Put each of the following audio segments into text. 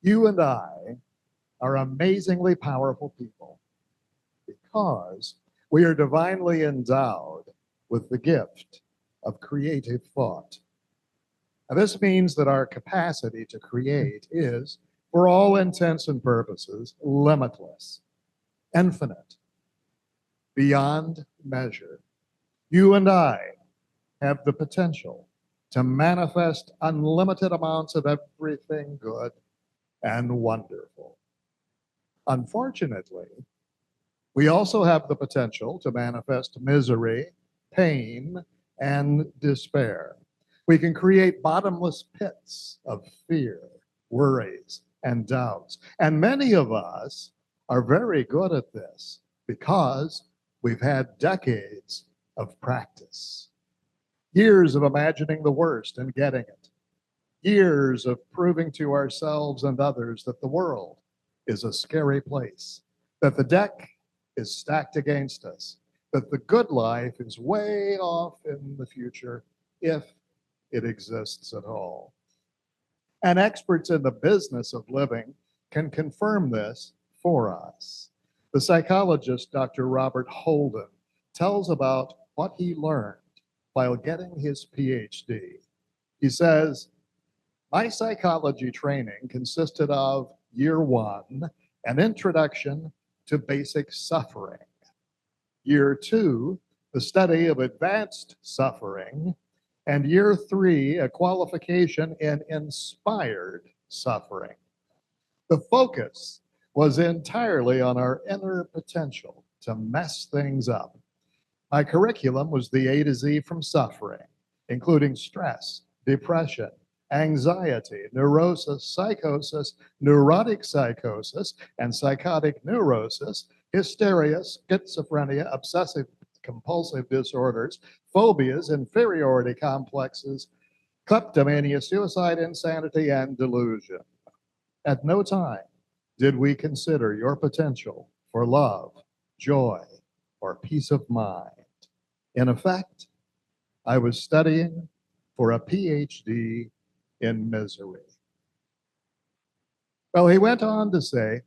You and I are amazingly powerful people because we are divinely endowed with the gift of creative thought. Now, this means that our capacity to create is, for all intents and purposes, limitless, infinite, beyond measure. You and I have the potential to manifest unlimited amounts of everything good and wonderful. Unfortunately, we also have the potential to manifest misery, pain, and despair. We can create bottomless pits of fear, worries, and doubts. And many of us are very good at this because we've had decades of practice, years of imagining the worst and getting it, years of proving to ourselves and others that the world is a scary place, that the deck is stacked against us, that the good life is way off in the future if it exists at all. And experts in the business of living can confirm this for us. The psychologist, Dr. Robert Holden, tells about what he learned while getting his PhD. He says, my psychology training consisted of year one, an introduction to basic suffering. Year two, the study of advanced suffering. And year three, a qualification in inspired suffering. The focus was entirely on our inner potential to mess things up. My curriculum was the A to Z from suffering, including stress, depression, anxiety, neurosis, psychosis, neurotic psychosis, and psychotic neurosis, hysteria, schizophrenia, obsessive compulsive disorders, phobias, inferiority complexes, kleptomania, suicide, insanity, and delusion. At no time did we consider your potential for love, joy, or peace of mind. In effect, I was studying for a PhD in misery. Well, he went on to say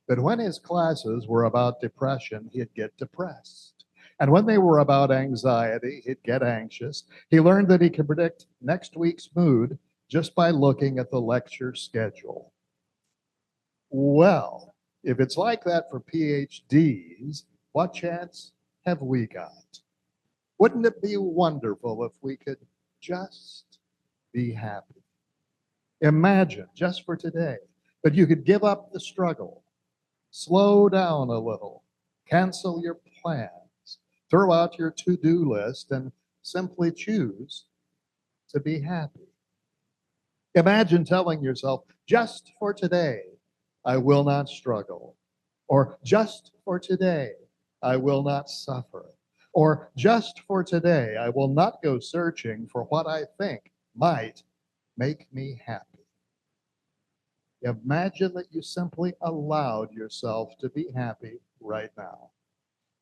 that when his classes were about depression, he'd get depressed. And when they were about anxiety, he'd get anxious. He learned that he could predict next week's mood just by looking at the lecture schedule. Well, if it's like that for PhDs, what chance have we got? Wouldn't it be wonderful if we could just be happy? Imagine, just for today, that you could give up the struggle, slow down a little, cancel your plans, throw out your to-do list, and simply choose to be happy. Imagine telling yourself, just for today, I will not struggle. Or just for today, I will not suffer. Or just for today, I will not go searching for what I think might make me happy. Imagine that you simply allowed yourself to be happy right now.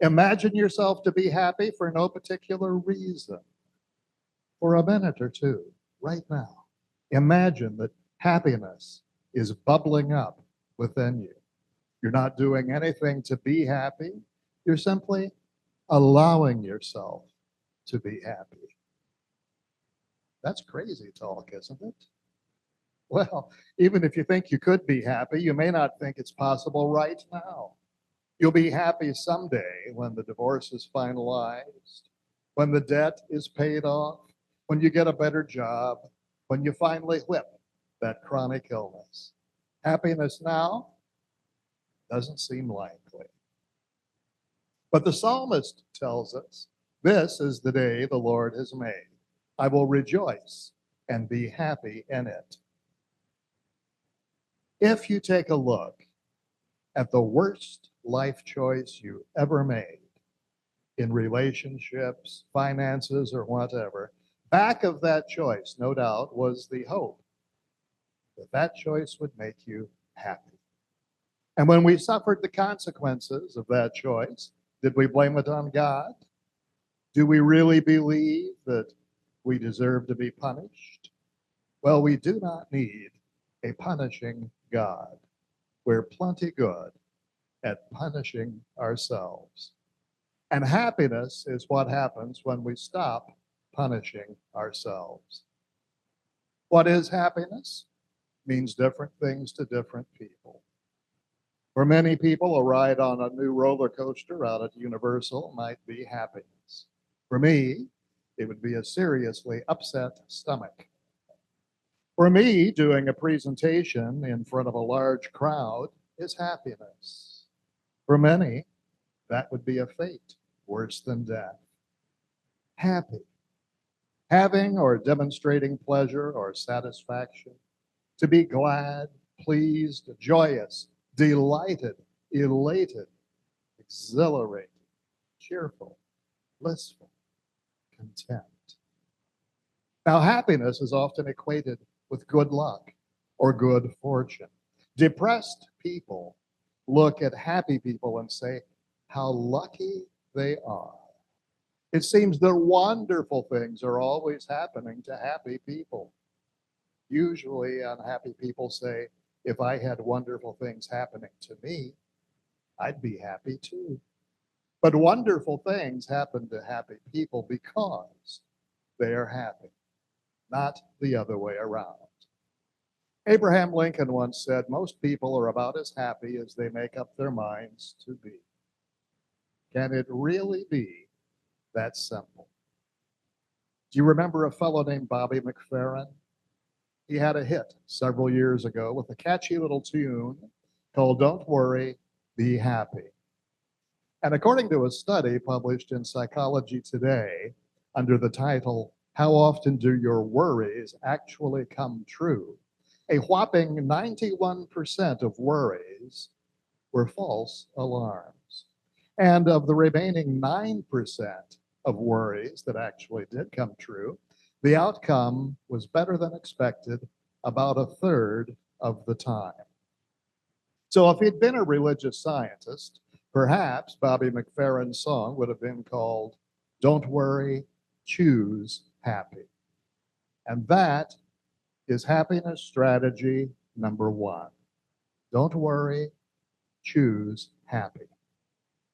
Imagine yourself to be happy for no particular reason, for a minute or two, right now. Imagine that happiness is bubbling up within you. You're not doing anything to be happy. You're simply allowing yourself to be happy. That's crazy talk, isn't it? Well, even if you think you could be happy, you may not think it's possible right now. You'll be happy someday when the divorce is finalized, when the debt is paid off, when you get a better job, when you finally whip that chronic illness. Happiness now doesn't seem likely. But the psalmist tells us, this is the day the Lord has made. I will rejoice and be happy in it. If you take a look at the worst life choice you ever made in relationships, finances, or whatever, back of that choice, no doubt, was the hope that that choice would make you happy. And when we suffered the consequences of that choice, did we blame it on God? Do we really believe that we deserve to be punished? Well, we do not need a punishing God. We're plenty good at punishing ourselves. And happiness is what happens when we stop punishing ourselves. What is happiness? Means different things to different people. For many people, a ride on a new roller coaster out at Universal might be happiness. For me, it would be a seriously upset stomach. For me, doing a presentation in front of a large crowd is happiness. For many, that would be a fate worse than death. Happy, having or demonstrating pleasure or satisfaction, to be glad, pleased, joyous, delighted, elated, exhilarated, cheerful, blissful, content. Now, happiness is often equated with good luck or good fortune. Depressed people look at happy people and say how lucky they are. It seems that wonderful things are always happening to happy people. Usually, unhappy people say, if I had wonderful things happening to me, I'd be happy too. But wonderful things happen to happy people because they are happy, not the other way around. Abraham Lincoln once said, most people are about as happy as they make up their minds to be. Can it really be that simple? Do you remember a fellow named Bobby McFerrin? He had a hit several years ago with a catchy little tune called Don't Worry, Be Happy. And according to a study published in Psychology Today under the title, How Often Do Your Worries Actually Come True? A whopping 91% of worries were false alarms. And of the remaining 9% of worries that actually did come true, the outcome was better than expected about a third of the time. So if he'd been a religious scientist, perhaps Bobby McFerrin's song would have been called Don't Worry, Choose Happy. And that is happiness strategy number one. Don't worry, choose happy.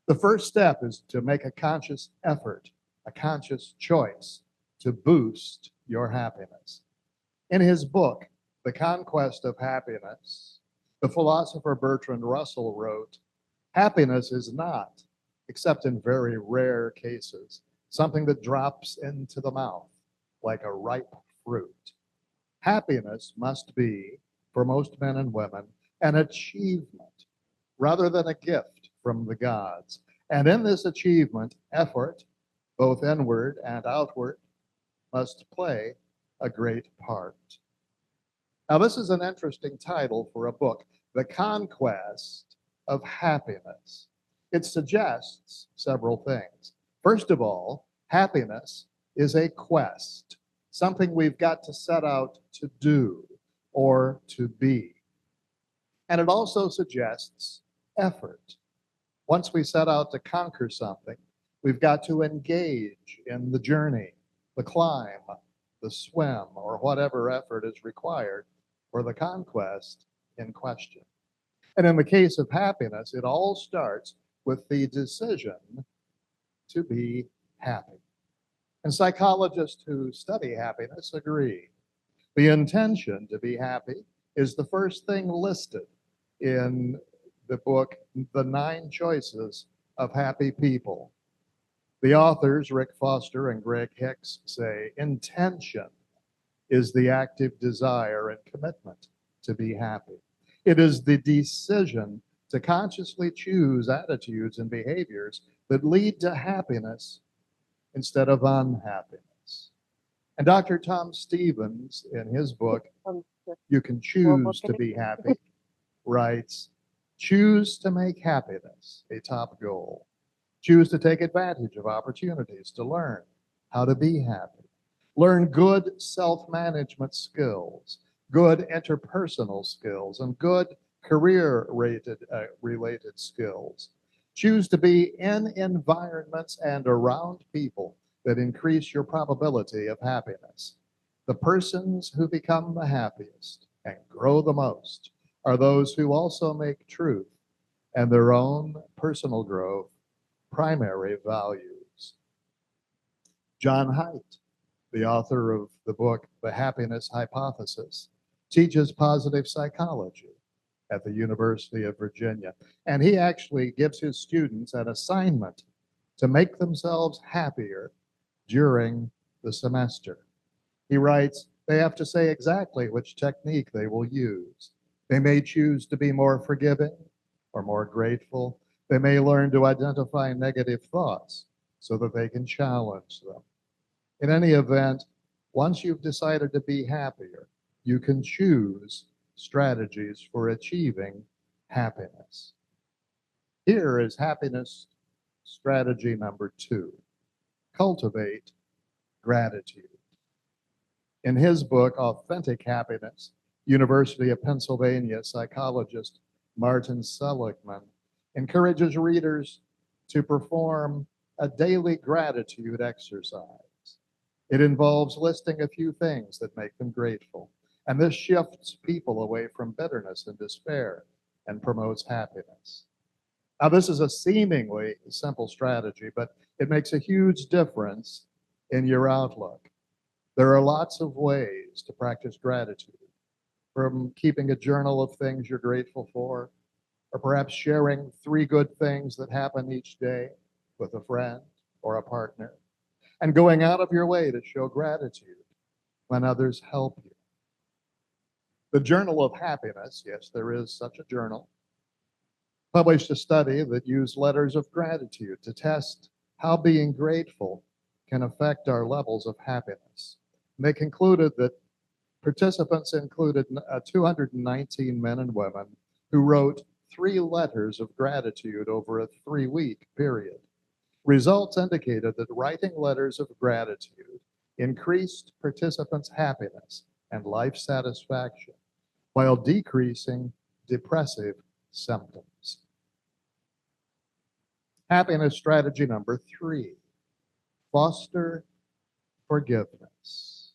The first step is to make a conscious effort, a conscious choice to boost your happiness. In his book, The Conquest of Happiness, the philosopher Bertrand Russell wrote, happiness is not, except in very rare cases, something that drops into the mouth like a ripe fruit. Happiness must be, for most men and women, an achievement rather than a gift from the gods. And in this achievement, effort, both inward and outward, must play a great part. Now, this is an interesting title for a book, The Conquest of Happiness. It suggests several things. First of all, happiness is a quest, something we've got to set out to do or to be. And it also suggests effort. Once we set out to conquer something, we've got to engage in the journey, the climb, the swim, or whatever effort is required for the conquest in question. And in the case of happiness, it all starts with the decision to be happy. And psychologists who study happiness agree. The intention to be happy is the first thing listed in the book, The 9 Choices of Happy People. The authors, Rick Foster and Greg Hicks, say intention is the active desire and commitment to be happy. It is the decision to consciously choose attitudes and behaviors that lead to happiness instead of unhappiness. And Dr. Tom Stevens, in his book, You Can Choose to Be Happy, writes, choose to make happiness a top goal. Choose to take advantage of opportunities to learn how to be happy. Learn good self-management skills, good interpersonal skills, and good career-related skills. Choose to be in environments and around people that increase your probability of happiness. The persons who become the happiest and grow the most are those who also make truth and their own personal growth primary values. John Haidt, the author of the book The Happiness Hypothesis, teaches positive psychology at the University of Virginia. And he actually gives his students an assignment to make themselves happier during the semester. He writes, they have to say exactly which technique they will use. They may choose to be more forgiving or more grateful. They may learn to identify negative thoughts so that they can challenge them. In any event, once you've decided to be happier, you can choose strategies for achieving happiness. Here is happiness strategy number 2. Cultivate gratitude. In his book, Authentic Happiness, University of Pennsylvania psychologist Martin Seligman encourages readers to perform a daily gratitude exercise. It involves listing a few things that make them grateful, and this shifts people away from bitterness and despair and promotes happiness. Now, this is a seemingly simple strategy, but it makes a huge difference in your outlook. There are lots of ways to practice gratitude, from keeping a journal of things you're grateful for, or perhaps sharing 3 good things that happen each day with a friend or a partner, and going out of your way to show gratitude when others help you. The Journal of Happiness, yes, there is such a journal, published a study that used letters of gratitude to test how being grateful can affect our levels of happiness. And they concluded that participants included 219 men and women who wrote 3 letters of gratitude over a 3-week period. Results indicated that writing letters of gratitude increased participants' happiness and life satisfaction while decreasing depressive symptoms. Happiness strategy number 3, foster forgiveness.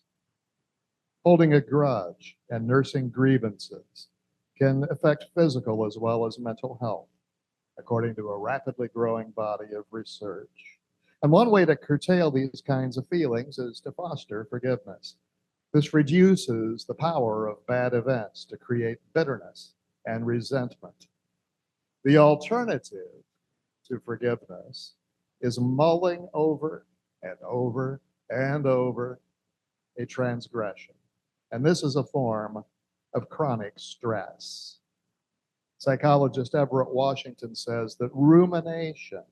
Holding a grudge and nursing grievances can affect physical as well as mental health, according to a rapidly growing body of research. And one way to curtail these kinds of feelings is to foster forgiveness. This reduces the power of bad events to create bitterness and resentment. The alternative to forgiveness is mulling over and over and over a transgression. And this is a form of chronic stress. Psychologist Everett Washington says that rumination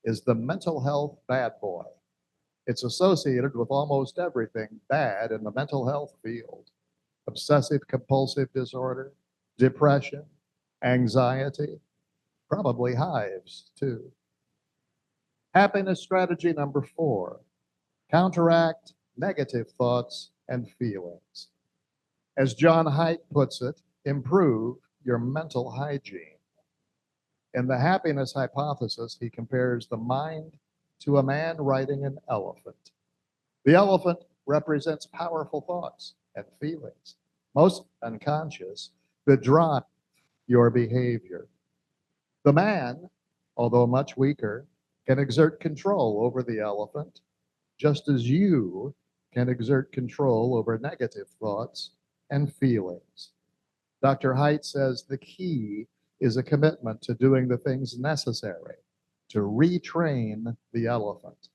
is the mental health bad boy. It's associated with almost everything bad in the mental health field: obsessive compulsive disorder, depression, anxiety, probably hives too. Happiness strategy number 4, counteract negative thoughts and feelings. As John Haidt puts it, improve your mental hygiene. In the happiness hypothesis, he compares the mind to a man riding an elephant. The elephant represents powerful thoughts and feelings, most unconscious, that drive your behavior. The man, although much weaker, can exert control over the elephant, just as you can exert control over negative thoughts and feelings. Dr. Haidt says the key is a commitment to doing the things necessary to retrain the elephant.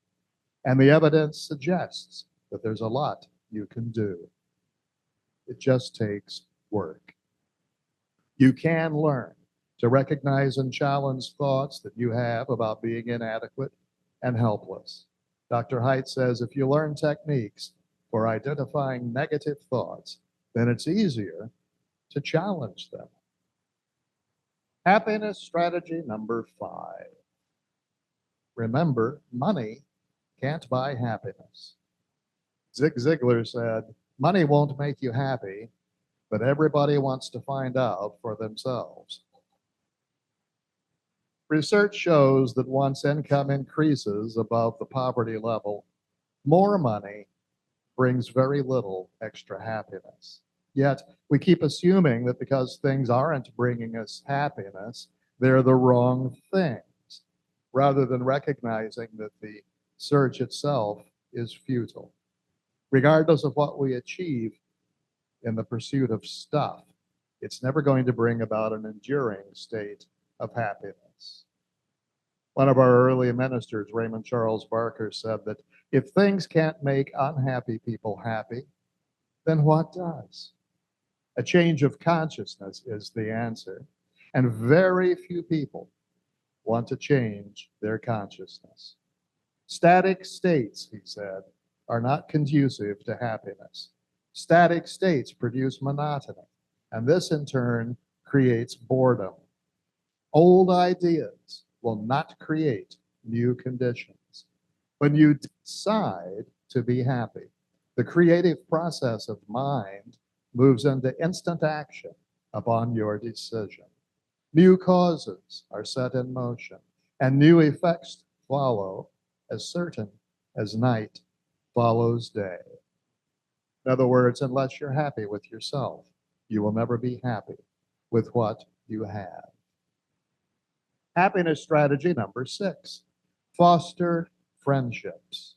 And the evidence suggests that there's a lot you can do. It just takes work. You can learn to recognize and challenge thoughts that you have about being inadequate and helpless. Dr. Haidt says if you learn techniques for identifying negative thoughts, then it's easier to challenge them. Happiness strategy number 5. Remember, money can't buy happiness. Zig Ziglar said, money won't make you happy, but everybody wants to find out for themselves. Research shows that once income increases above the poverty level, more money brings very little extra happiness. Yet we keep assuming that because things aren't bringing us happiness, they're the wrong things, rather than recognizing that the search itself is futile. Regardless of what we achieve in the pursuit of stuff, it's never going to bring about an enduring state of happiness. One of our early ministers, Raymond Charles Barker, said that if things can't make unhappy people happy, then what does? A change of consciousness is the answer, and very few people want to change their consciousness. Static states, he said, are not conducive to happiness. Static states produce monotony, and this in turn creates boredom. Old ideas will not create new conditions. When you decide to be happy, the creative process of mind moves into instant action upon your decision. New causes are set in motion, and new effects follow as certain as night follows day. In other words, unless you're happy with yourself, you will never be happy with what you have. Happiness strategy number 6, foster friendships.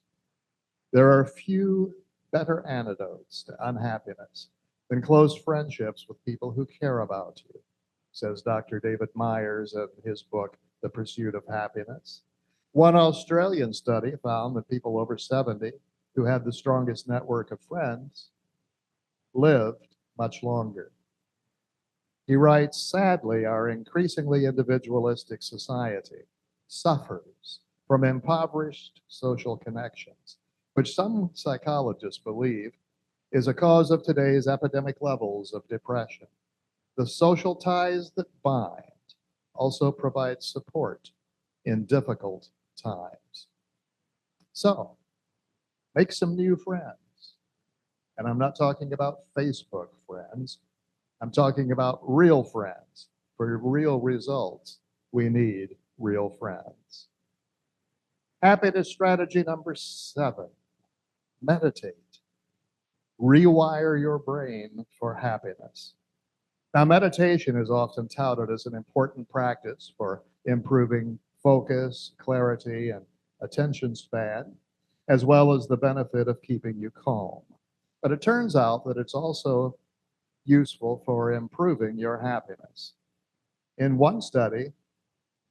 There are few better antidotes to unhappiness than close friendships with people who care about you, says Dr. David Myers in his book, The Pursuit of Happiness. One Australian study found that people over 70 who had the strongest network of friends lived much longer. He writes, sadly, our increasingly individualistic society suffers from impoverished social connections, which some psychologists believe is a cause of today's epidemic levels of depression. The social ties that bind also provide support in difficult times. So, make some new friends. And I'm not talking about Facebook friends. I'm talking about real friends. For real results, we need real friends. Happiness strategy number 7, meditate. Rewire your brain for happiness. Now, meditation is often touted as an important practice for improving focus, clarity, and attention span, as well as the benefit of keeping you calm. But it turns out that it's also useful for improving your happiness. In one study,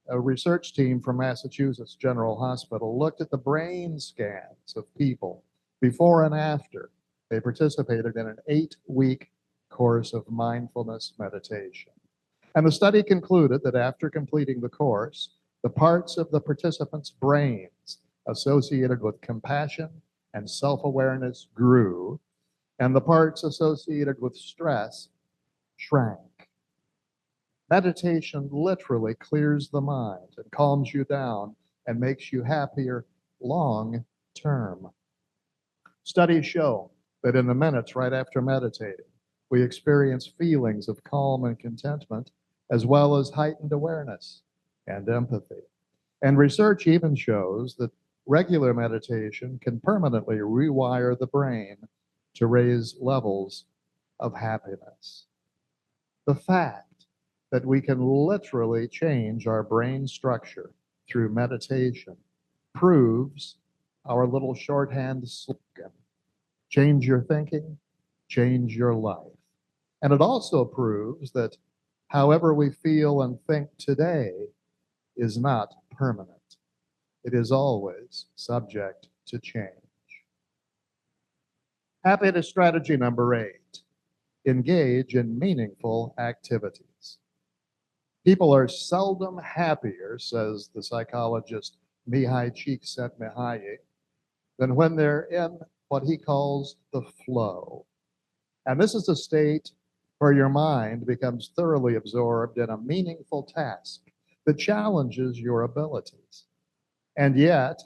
a research team from Massachusetts General Hospital looked at the brain scans of people before and after they participated in an 8-week course of mindfulness meditation. And the study concluded that after completing the course, the parts of the participants' brains associated with compassion and self-awareness grew, and the parts associated with stress shrank. Meditation literally clears the mind and calms you down and makes you happier long term. Studies show that in the minutes right after meditating, we experience feelings of calm and contentment, as well as heightened awareness and empathy. And research even shows that regular meditation can permanently rewire the brain to raise levels of happiness. The fact that we can literally change our brain structure through meditation proves our little shorthand slogan: change your thinking, change your life. And it also proves that however we feel and think today is not permanent. It is always subject to change. Happiness strategy number 8, engage in meaningful activities. People are seldom happier, says the psychologist Mihai Csikszentmihalyi, than when they're in what he calls the flow. And this is a state where your mind becomes thoroughly absorbed in a meaningful task that challenges your abilities. And yet,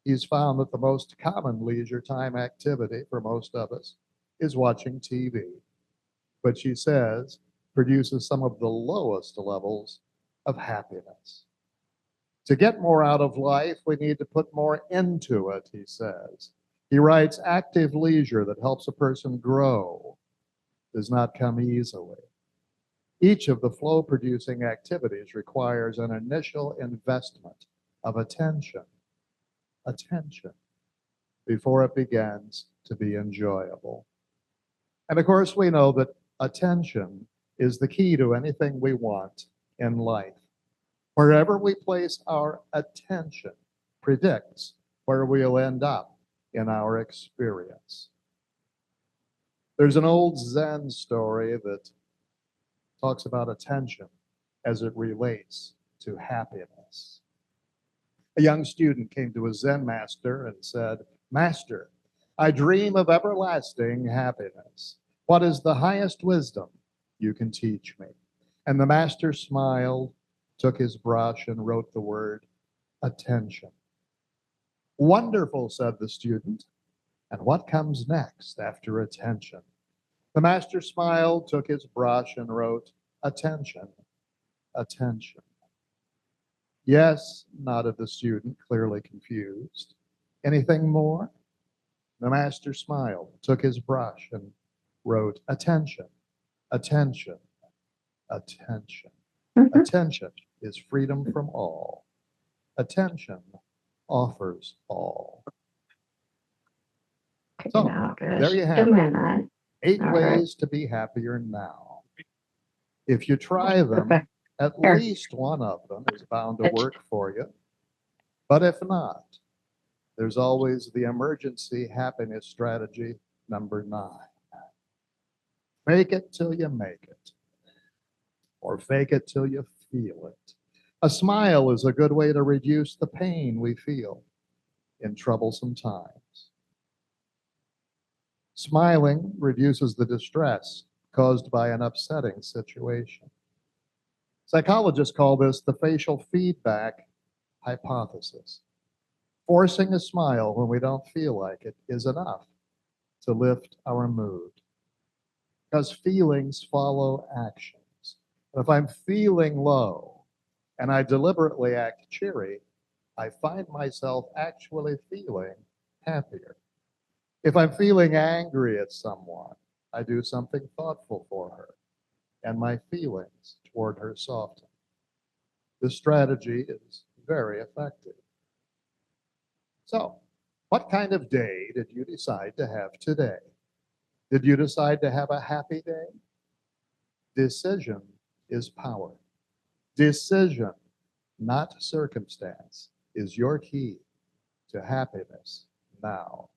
he's found that the most common leisure time activity for most of us is watching TV, which he says produces some of the lowest levels of happiness. To get more out of life, we need to put more into it, he says. He writes, active leisure that helps a person grow does not come easily. Each of the flow-producing activities requires an initial investment of attention, before it begins to be enjoyable. And of course, we know that attention is the key to anything we want in life. Wherever we place our attention predicts where we'll end up in our experience. There's an old Zen story that talks about attention as it relates to happiness. A young student came to a Zen master and said, "Master, I dream of everlasting happiness. What is the highest wisdom you can teach me?" And the master smiled, took his brush, and wrote the word attention. "Wonderful," said the student. "And what comes next after attention?" The master smiled, took his brush, and wrote attention. "Yes," nodded the student, clearly confused. "Anything more?" The master smiled, took his brush, and wrote attention. Attention is freedom from all. Attention offers all. So, there you have it. 8 ways to be happier now. If you try them, at least one of them is bound to work for you. But if not, there's always the emergency happiness strategy number 9. Fake it till you make it, or fake it till you feel it. A smile is a good way to reduce the pain we feel in troublesome times. Smiling reduces the distress caused by an upsetting situation. Psychologists call this the facial feedback hypothesis. Forcing a smile when we don't feel like it is enough to lift our mood, because feelings follow actions. And if I'm feeling low and I deliberately act cheery, I find myself actually feeling happier. If I'm feeling angry at someone, I do something thoughtful for her, and my feelings toward her soften. This strategy is very effective. So, what kind of day did you decide to have today? Did you decide to have a happy day? Decision is power. Decision, not circumstance, is your key to happiness now.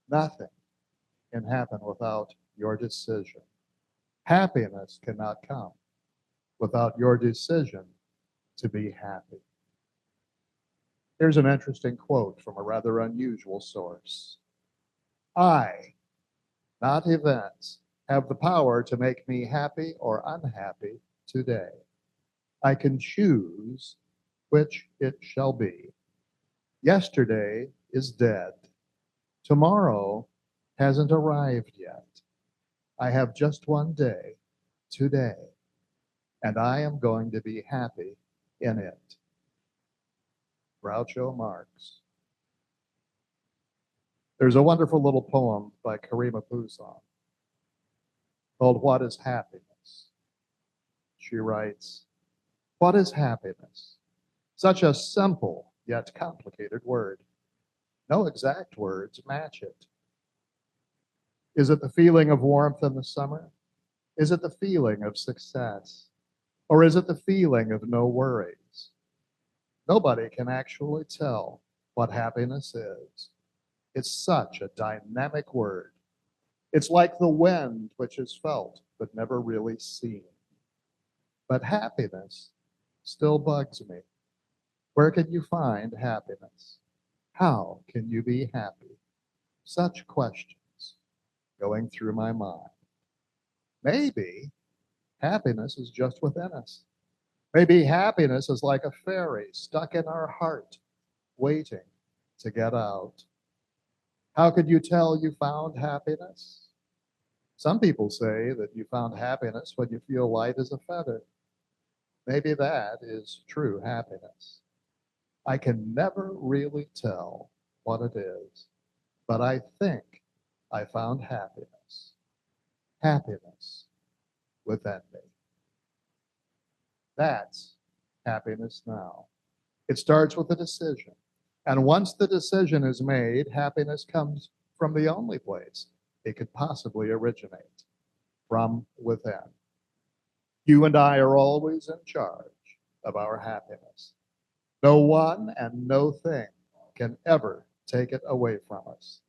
Nothing can happen without your decision. Happiness cannot come without your decision to be happy. Here's an interesting quote from a rather unusual source. "I, not events, have the power to make me happy or unhappy today. I can choose which it shall be. Yesterday is dead. Tomorrow hasn't arrived yet. I have just one day, today, and I am going to be happy in it." Groucho Marx. There's a wonderful little poem by Karima Poussin called "What is Happiness?" She writes, "What is happiness? Such a simple yet complicated word. No exact words match it. Is it the feeling of warmth in the summer? Is it the feeling of success? Or is it the feeling of no worries? Nobody can actually tell what happiness is. It's such a dynamic word. It's like the wind, which is felt but never really seen. But happiness still bugs me. Where can you find happiness? How can you be happy?" Such questions going through my mind. Maybe happiness is just within us. Maybe happiness is like a fairy stuck in our heart, waiting to get out. How could you tell you found happiness? Some people say that you found happiness when you feel light as a feather. Maybe that is true happiness. I can never really tell what it is, but I think I found happiness. happiness within me. That's happiness now. It starts with a decision. And once the decision is made, happiness comes from the only place it could possibly originate, from within. You and I are always in charge of our happiness. No one and no thing can ever take it away from us.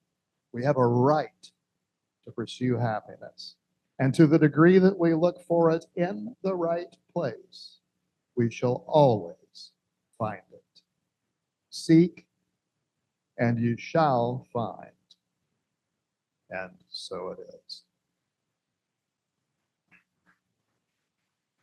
We have a right to pursue happiness. And to the degree that we look for it in the right place, we shall always find it. Seek, and you shall find. And so it is.